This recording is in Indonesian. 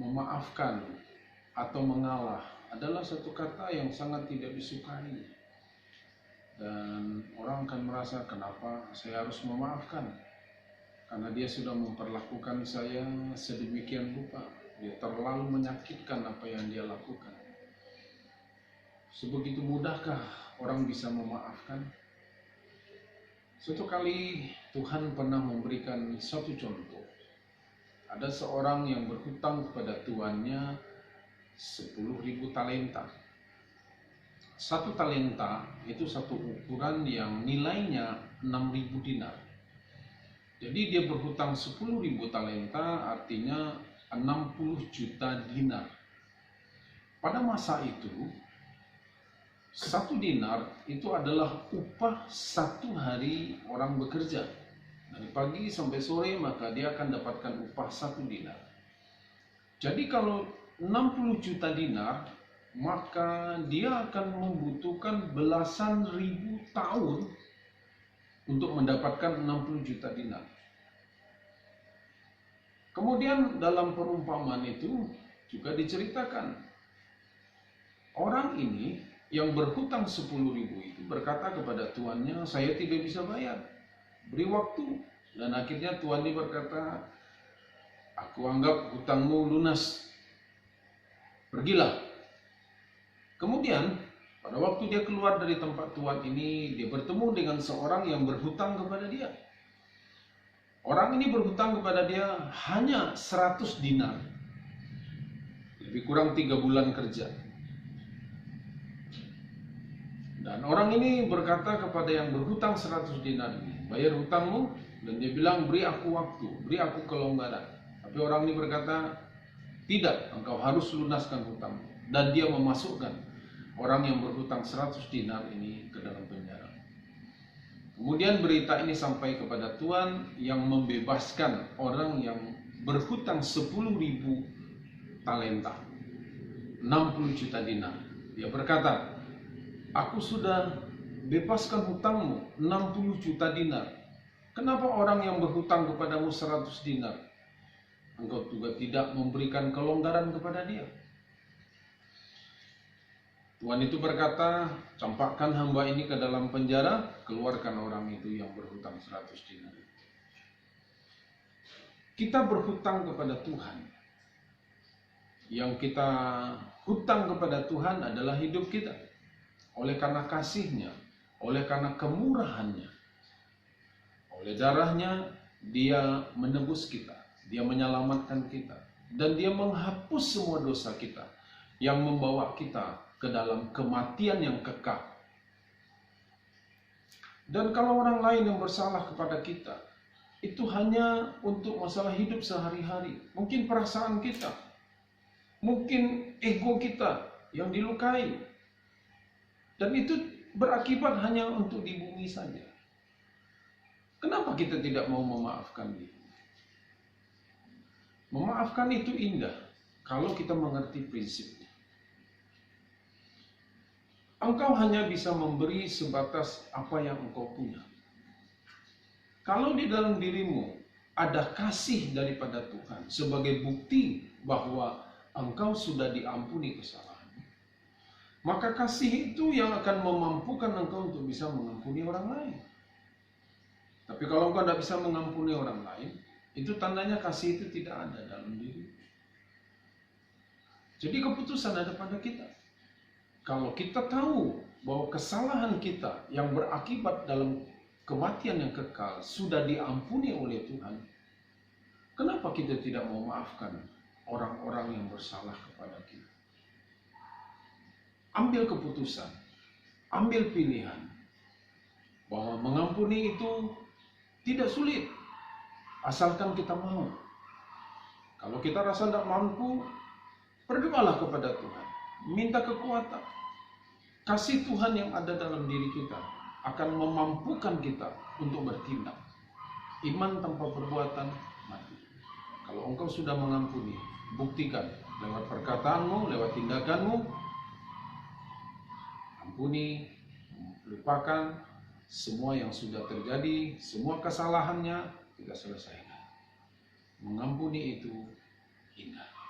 memaafkan atau mengalah adalah satu kata yang sangat tidak disukai. Dan orang akan merasa, kenapa saya harus memaafkan? Karena dia sudah memperlakukan saya sedemikian rupa. Dia terlalu menyakitkan apa yang dia lakukan. Sebegitu mudahkah orang bisa memaafkan? Suatu kali Tuhan pernah memberikan satu contoh. Ada seorang yang berhutang kepada tuannya 10.000 talenta. Satu talenta itu satu ukuran yang nilainya 6.000 dinar. Jadi dia berhutang 10.000 talenta, artinya 60 juta dinar. Pada masa itu, satu dinar itu adalah upah satu hari orang bekerja. Dari pagi sampai sore maka dia akan dapatkan upah satu dinar. Jadi kalau 60 juta dinar, maka dia akan membutuhkan belasan ribu tahun untuk mendapatkan 60 juta dinar. Kemudian dalam perumpamaan itu juga diceritakan, orang ini yang berhutang 10.000 itu berkata kepada tuannya, saya tidak bisa bayar, beri waktu. Dan akhirnya tuan ini berkata, aku anggap hutangmu lunas, pergilah. Kemudian pada waktu dia keluar dari tempat tuan ini, dia bertemu dengan seorang yang berhutang kepada dia. Orang ini berhutang kepada dia hanya 100 dinar, lebih kurang 3 bulan kerja. Dan orang ini berkata kepada yang berhutang 100 dinar ini, bayar hutangmu. Dan dia bilang, beri aku waktu, beri aku kelonggaran. Tapi orang ini berkata, tidak, engkau harus lunaskan hutangmu. Dan dia memasukkan orang yang berhutang 100 dinar ini ke dalam penjara. Kemudian berita ini sampai kepada tuan yang membebaskan orang yang berhutang 10.000 talenta, 60 juta dinar. Dia berkata, aku sudah bebaskan hutangmu 60 juta dinar. Kenapa orang yang berhutang kepadamu 100 dinar, engkau juga tidak memberikan kelonggaran kepada dia? Tuan itu berkata, campakkan hamba ini ke dalam penjara, keluarkan orang itu yang berhutang 100 dinar. Kita berhutang kepada Tuhan. Yang kita hutang kepada Tuhan adalah hidup kita. Oleh karena kasih-Nya, oleh karena kemurahan-Nya, oleh darah-Nya, Dia menebus kita, Dia menyelamatkan kita, dan Dia menghapus semua dosa kita yang membawa kita ke dalam kematian yang kekal. Dan kalau orang lain yang bersalah kepada kita, itu hanya untuk masalah hidup sehari-hari. Mungkin perasaan kita, mungkin ego kita yang dilukai. Dan itu berakibat hanya untuk di bumi saja. Kenapa kita tidak mau memaafkan dia? Memaafkan itu indah kalau kita mengerti prinsipnya. Engkau hanya bisa memberi sebatas apa yang engkau punya. Kalau di dalam dirimu ada kasih daripada Tuhan sebagai bukti bahwa engkau sudah diampuni kesalahan, maka kasih itu yang akan memampukan engkau untuk bisa mengampuni orang lain. Tapi kalau engkau tidak bisa mengampuni orang lain, itu tandanya kasih itu tidak ada dalam diri. Jadi keputusan ada pada kita. Kalau kita tahu bahwa kesalahan kita yang berakibat dalam kematian yang kekal sudah diampuni oleh Tuhan, kenapa kita tidak mau maafkan orang-orang yang bersalah kepada kita? Ambil keputusan, ambil pilihan, bahwa mengampuni itu tidak sulit, asalkan kita mau. Kalau kita rasa tidak mampu, berdoalah kepada Tuhan, minta kekuatan. Kasih Tuhan yang ada dalam diri kita akan memampukan kita untuk bertindak. Iman tanpa perbuatan mati. Kalau engkau sudah mengampuni, buktikan lewat perkataanmu, lewat tindakanmu. Ampuni, lupakan semua yang sudah terjadi, semua kesalahannya kita selesaikan. Mengampuni itu indah.